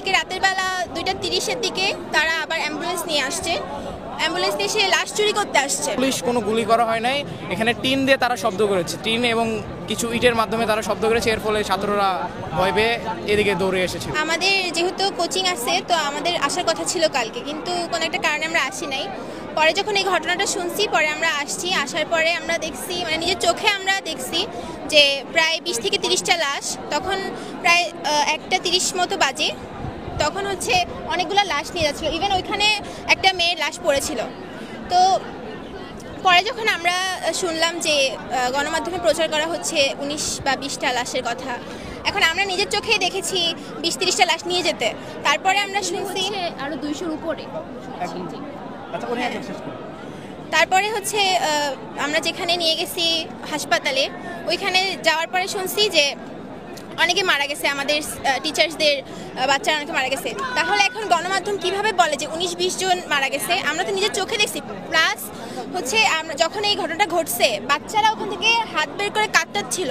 কালকে রাতের বেলা 2:30-এর দিকে তারা আবার অ্যাম্বুলেন্স নিয়ে আসছে। অ্যাম্বুলেন্স নিয়ে এসে লাশ চুরি করতে আসছে। পুলিশ কোনো গুলি করা হয় নাই, এখানে টিন দিয়ে তারা শব্দ করেছে, টিন এবং কিছু ইটের মাধ্যমে তারা শব্দ করেছে। এর ফলে ছাত্ররা ভয় পেয়ে এদিকে দৌড়ে এসেছে। আমাদের যেহেতু কোচিং আছে তো আমাদের আসার কথা ছিল কালকে, কিন্তু কোনো একটা কারণে আমরা আসি নাই। পরে যখন এই ঘটনাটা শুনছি পরে আমরা আসছি, আসার পরে আমরা দেখছি মানে নিজের চোখে আমরা দেখছি যে প্রায় 20 থেকে 30টা লাশ। তখন প্রায় 1:30 মতো বাজে, তখন হচ্ছে অনেকগুলো লাশ নিয়ে যাচ্ছিলো, ইভেন ওইখানে একটা মেয়ের লাশ পড়েছিল। তো পরে যখন আমরা শুনলাম যে গণমাধ্যমে প্রচার করা হচ্ছে 19 বা 20টা লাশের কথা, এখন আমরা নিজের চোখেই দেখেছি 20-30টা লাশ নিয়ে যেতে। তারপরে আমরা শুনছি আরো 200-র উপরে। তারপরে হচ্ছে আমরা যেখানে নিয়ে গেছি হাসপাতালে, ওইখানে যাওয়ার পরে শুনছি যে অনেকে মারা গেছে, আমাদের টিচার্সদের বাচ্চারা অনেকে মারা গেছে। তাহলে এখন গণমাধ্যম কিভাবে বলে যে 19-20 জন মারা গেছে? আমরা তো নিজের চোখে দেখছি। প্লাস হচ্ছে আমরা যখন এই ঘটনাটা ঘটছে বাচ্চারা ওখান থেকে হাত বের করে কাটতাচ্ছিল,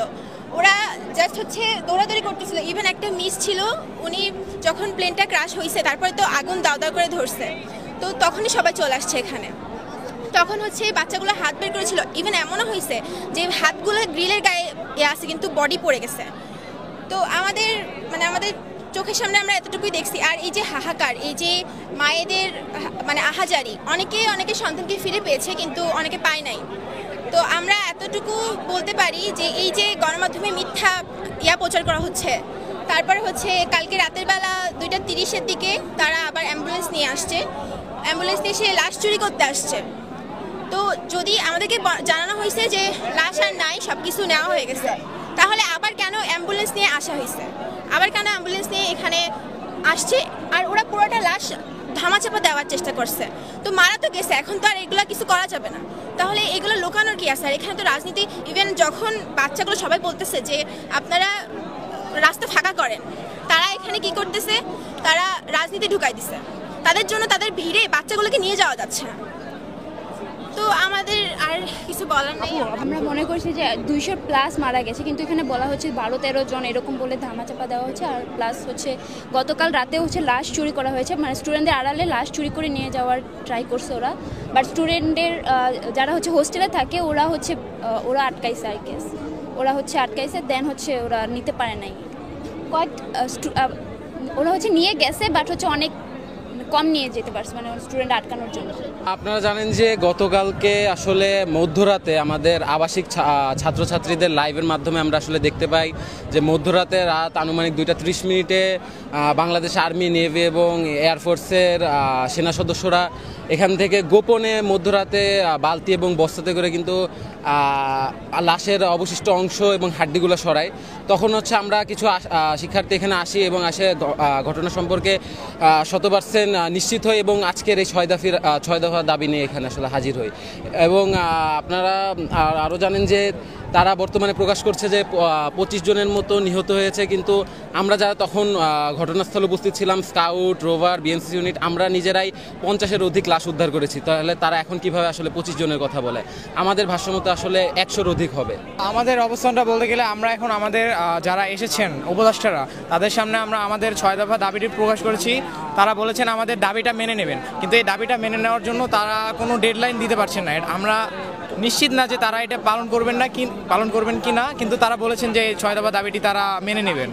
ওরা জাস্ট হচ্ছে দৌড়াদৌড়ি করতেছিল। ইভেন একটা মিস ছিল, উনি যখন প্লেনটা ক্রাশ হয়েছে তারপরে তো আগুন দাও দাও করে ধরছে, তো তখনই সবাই চলে আসছে এখানে। তখন হচ্ছে বাচ্চাগুলো হাত বের করেছিল, ইভেন এমনও হয়েছে যে হাতগুলো গ্রিলের গায়ে আছে কিন্তু বডি পড়ে গেছে। তো আমাদের চোখের সামনে আমরা এতটুকুই দেখছি। আর এই যে হাহাকার, এই যে মায়েদের আহাজারি, অনেকে সন্তানকে ফিরে পেয়েছে কিন্তু অনেকে পায় নাই। তো আমরা এতটুকু বলতে পারি যে এই যে গণমাধ্যমে মিথ্যা প্রচার করা হচ্ছে, তারপরে হচ্ছে কালকে রাতের বেলা 2:30-এর দিকে তারা আবার অ্যাম্বুলেন্স নিয়ে আসছে, অ্যাম্বুলেন্স নিয়ে এসে লাশ চুরি করতে আসছে। তো যদি আমাদেরকে জানানো হয়েছে যে লাশ আর নাই, সব কিছু নেওয়া হয়ে গেছে, তাহলে আবার কেন অ্যাম্বুলেন্স নিয়ে আসা হয়েছে? আবার কেন অ্যাম্বুলেন্স নিয়ে এখানে আসছে? আর ওরা পুরোটা লাশ ধামাচাপা দেওয়ার চেষ্টা করছে। তো মারা তো গেছে, এখন তো আর এগুলো কিছু করা যাবে না। তাহলে এগুলো লুকানোর কি আছে? আর এখানে তো রাজনীতি, ইভেন যখন বাচ্চাগুলো সবাই বলতেছে যে আপনারা রাস্তা ফাঁকা করেন, তারা এখানে কি করতেছে? তারা রাজনীতি ঢুকাই দিছে। তাদের জন্য তাদের ভিড়ে বাচ্চাগুলোকে নিয়ে যাওয়া যাচ্ছে না। তো আমাদের আর কিছু বলার নেই। আমরা মনে করছি যে 200+ মারা গেছে, কিন্তু এখানে বলা হচ্ছে 12-13 জন এরকম বলে ধামাচাপা দেওয়া হচ্ছে। আর প্লাস হচ্ছে গতকাল রাতে হচ্ছে লাশ চুরি করা হয়েছে, মানে স্টুডেন্টদের আড়ালে লাশ চুরি করে নিয়ে যাওয়ার ট্রাই করছে ওরা। বাট স্টুডেন্টদের যারা হচ্ছে হোস্টেলে থাকে ওরা আটকাইছে, আই গেস ওরা হচ্ছে আটকাইছে, দেন হচ্ছে ওরা নিতে পারে নাই। ওরা হচ্ছে নিয়ে গেছে, বাট হচ্ছে অনেক কম নিয়ে যেতে পারছে, মানে স্টুডেন্ট আটকানোর জন্য। আপনারা জানেন যে গতকালকে আসলে মধ্যরাতে আমাদের আবাসিক ছাত্রছাত্রীদের লাইভের মাধ্যমে আমরা আসলে দেখতে পাই যে মধ্যরাতে রাত আনুমানিক 2:30 বাংলাদেশ আর্মি, নেভি এবং এয়ারফোর্সের সেনা সদস্যরা এখান থেকে গোপনে মধ্যরাতে বালতি এবং বস্তাতে করে কিন্তু লাশের অবশিষ্ট অংশ এবং হাড্ডিগুলো সরায়। তখন হচ্ছে আমরা কিছু শিক্ষার্থী এখানে আসি এবং ঘটনা সম্পর্কে 100% নিশ্চিত হই এবং আজকের এই 6 দফা দাবি নিয়ে এখানে আসলে হাজির হই। এবং আপনারা আরও জানেন যে তারা বর্তমানে প্রকাশ করছে যে 25 জনের মতো নিহত হয়েছে, কিন্তু আমরা যারা তখন ঘটনাস্থলে উপস্থিত ছিলাম, স্কাউট, রোভার, বিএনসি ইউনিট, আমরা নিজেরাই 50-এর অধিক লাশ উদ্ধার করেছি। তাহলে তারা এখন কিভাবে আসলে 25 জনের কথা বলে? আমাদের ভাষ্যমতে আসলে 100-র অধিক হবে। আমাদের অবস্থানটা বলতে গেলে আমরা এখন আমাদের যারা এসেছেন উপদেষ্টারা, তাদের সামনে আমরা আমাদের 6 দফা দাবিটি প্রকাশ করেছি। তারা বলেছেন আমাদের দাবিটা মেনে নেবেন, কিন্তু এই দাবিটা মেনে নেওয়ার জন্য তারা কোনো ডেডলাইন দিতে পারছেন না। আমরা নিশ্চিত না যে তারা এটা পালন করবেন কি না, কিন্তু তারা বলেছেন যে 6 দফা দাবিটি তারা মেনে নেবেন।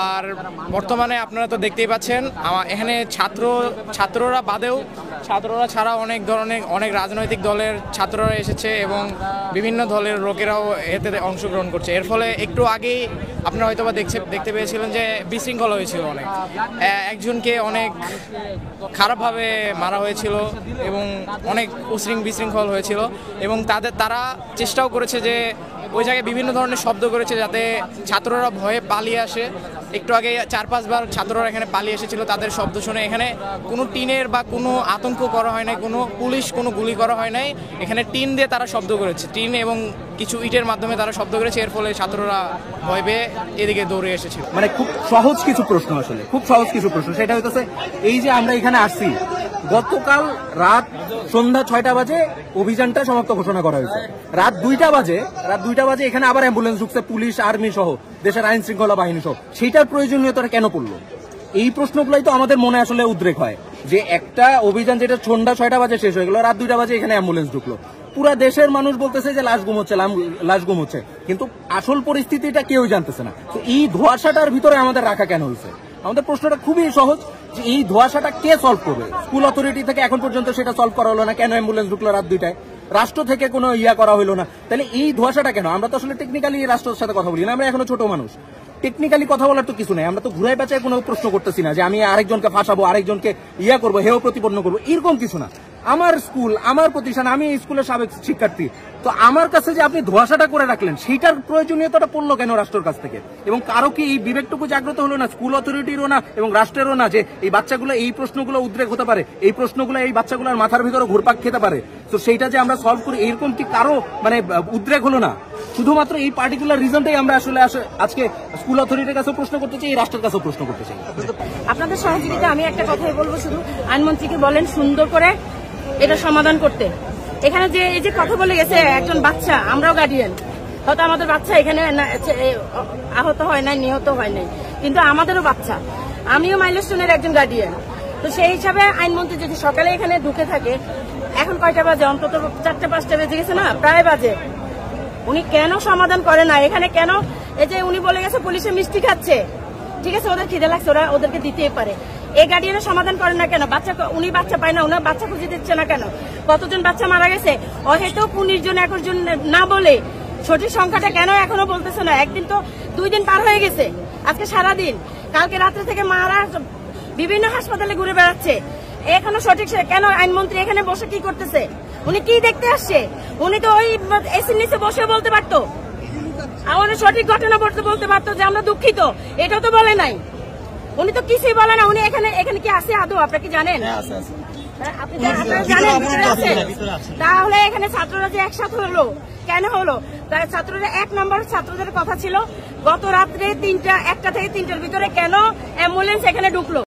আর বর্তমানে আপনারা তো দেখতেই পাচ্ছেন এখানে ছাত্ররা বাদেও, ছাত্ররা ছাড়া অনেক রাজনৈতিক দলের ছাত্ররা এসেছে এবং বিভিন্ন দলের লোকেরাও এতে অংশগ্রহণ করছে। এর ফলে একটু আগেই আপনারা হয়তো বা দেখতে পেয়েছিলেন যে বিশৃঙ্খলা হয়েছিল, একজনকে অনেক খারাপভাবে মারা হয়েছিল এবং অনেক বিশৃঙ্খল হয়েছিল। এবং তারা চেষ্টাও করেছে যে ওই জায়গায় বিভিন্ন ধরনের শব্দ করেছে যাতে ছাত্ররা ভয়ে পালিয়ে আসে। একটু আগে 4-5 বার ছাত্ররা এখানে পালিয়ে এসেছিল তাদের শব্দ শুনে। এখানে কোনো টিনের বা কোনো আতঙ্ক করা হয় নাই, কোনো পুলিশ কোনো গুলি করা হয় নাই। এখানে টিন দিয়ে তারা শব্দ করেছে, টিন এবং কিছু ইটের মাধ্যমে তারা শব্দ করেছে। এর ফলে ছাত্ররা ভয় পেয়ে এদিকে দৌড়ে এসেছিল। মানে খুব সহজ কিছু প্রশ্ন, সেটা হইতেছে এই যে আমরা এখানে আসছি, গতকাল রাত সন্ধ্যা 6টা বাজে অভিযানটা সমাপ্ত ঘোষণা করা হয়েছে। রাত 2টা বাজে এখানে আবার অ্যাম্বুলেন্স ঢুকছে, পুলিশ, আর্মি সহ, দেশের আইন শৃঙ্খলা বাহিনী সহ। সেইটার প্রয়োজনীয়তা কেন পড়লো? এই প্রশ্নগুলোই তো আমাদের মনে আসলে উদ্রেক হয় যে একটা অভিযান যেটা সন্ধ্যা 6টা বাজে শেষ হয়ে গেল, রাত 2টা বাজে এখানে অ্যাম্বুলেন্স ঢুকলো, পুরা দেশের মানুষ বলতেছে যে লাশ গুম হচ্ছে, কিন্তু আসল পরিস্থিতিটা কেউই জানতেছে না। তো এই ধোঁয়াশাটার ভিতরে আমাদের রাখা কেন হয়েছে? আমাদের প্রশ্নটা খুবই সহজ, যে এই ধোঁয়াশাটা কে সলভ করবে? স্কুল অথরিটি থেকে এখন পর্যন্ত সেটা সলভ করা হলো না। কেন অ্যাম্বুলেন্স ঢুকলো রাত 2টায়? রাষ্ট্র থেকে কোনো করা হলো না। তাহলে এই ধোঁয়াশাটা কেন? আমরা তো আসলে টেকনিক্যালি রাষ্ট্রের সাথে কথা বলি না, আমরা এখনো ছোট মানুষ, টেকনিক্যালি কথা বলার তো কিছু নাই। আমরা তো ঘুরাই পেঁচায় কোনো প্রশ্ন করতেছি না যে আমি আরেকজনকে ফাঁসাবো, আরেকজনকে করবো, হেয় প্রতিপন্ন করবো, এরকম কিছু না। আমার স্কুল, আমার প্রতিষ্ঠান, আমি এই স্কুলের সাবেক শিক্ষার্থী, তো আমার কাছে যে আপনি ধোঁয়াশাটা করে রাখলেন সেইটার প্রয়োজনীয়তাটা পড়লো কেন রাষ্ট্রের কাছ থেকে? এবং কারো কি এই বিবেকটুকু জাগ্রত হলো না, স্কুল অথরিটিরও না এবং রাষ্ট্রেরও না, যে এই বাচ্চাগুলো এই প্রশ্নগুলো উদ্রেক হতে পারে, এই প্রশ্নগুলো এই বাচ্চাগুলোর মাথার ভিতরে ঘুরপাক খেতে পারে, তো সেইটা যে আমরা সলভ করি, এরকম কি কারো উদ্রেক হলো না? শুধুমাত্র এই পার্টিকুলার রিজনটাই আমরা আসলে আজকে স্কুল অথরিটির কাছে প্রশ্ন করতে চাই, এই রাষ্ট্রের কাছেও প্রশ্ন করতে চাই। আপনাদের সহযোগিতা আমি একটা কথাই বলবো, শুধু আইনমন্ত্রীকে বলেন সুন্দর করে এটা সমাধান করতে। এখানে যে এই যে কথা বলে গেছে একজন বাচ্চা, আমরাও গার্ডিয়ান, হয়তো আমাদের বাচ্চা এখানে আহত হয় নাই, নিহত হয় নাই, কিন্তু আমাদেরও বাচ্চা, আমিও মাইলস্টোনের একজন গার্ডিয়ান। তো সেই হিসাবে আইনমন্ত্রী যদি সকালে এখানে ঢুকে থাকে, এখন কয়টা বাজে? অন্তত 4-5টা বেজে গেছে না, প্রায় বাজে। উনি কেন সমাধান করে না এখানে? কেন এই যে উনি বলে গেছে পুলিশে মিষ্টি খাচ্ছে, ঠিক আছে, ওদের খিদে লাগছে, ওরা ওদেরকে দিতেই পারে, এই গার্ডিয়ানের সমাধান করেন না কেন? উনি বাচ্চা পায় না, উনার বাচ্চা খুঁজে দিচ্ছে না কেন? কতজন বাচ্চা মারা গেছে হয়তো 19 জন 21 জন না বলে, সঠিক সংখ্যাটা কেন এখনো বলতেছে না? একদিন তো 2 দিন পার হয়ে গেছে, আজকে সারাদিন, কালকে রাত্রে থেকে মারা বিভিন্ন হাসপাতালে ঘুরে বেড়াচ্ছে, এখনো সঠিক কেন? আইনমন্ত্রী এখানে বসে কি করতেছে? উনি কি দেখতে আসছে? উনি তো ওই এসির নিচে বসে বলতে পারতো, আমাদের সঠিক ঘটনা বলতে পারতো যে আমরা দুঃখিত, এটা তো বলে নাই। উনি তো কিছুই বলে না। উনি এখানে কি আছে আদৌ? আপনারা কি জানেন? আপনারা জানেন? তাহলে এখানে ছাত্ররা যে একসাথে হলো, কেন হলো? ছাত্ররা 1 নম্বর ছাত্রদের কথা ছিল গত রাত্রে 1টা থেকে 3টার ভিতরে কেন অ্যাম্বুলেন্স এখানে ঢুকলো?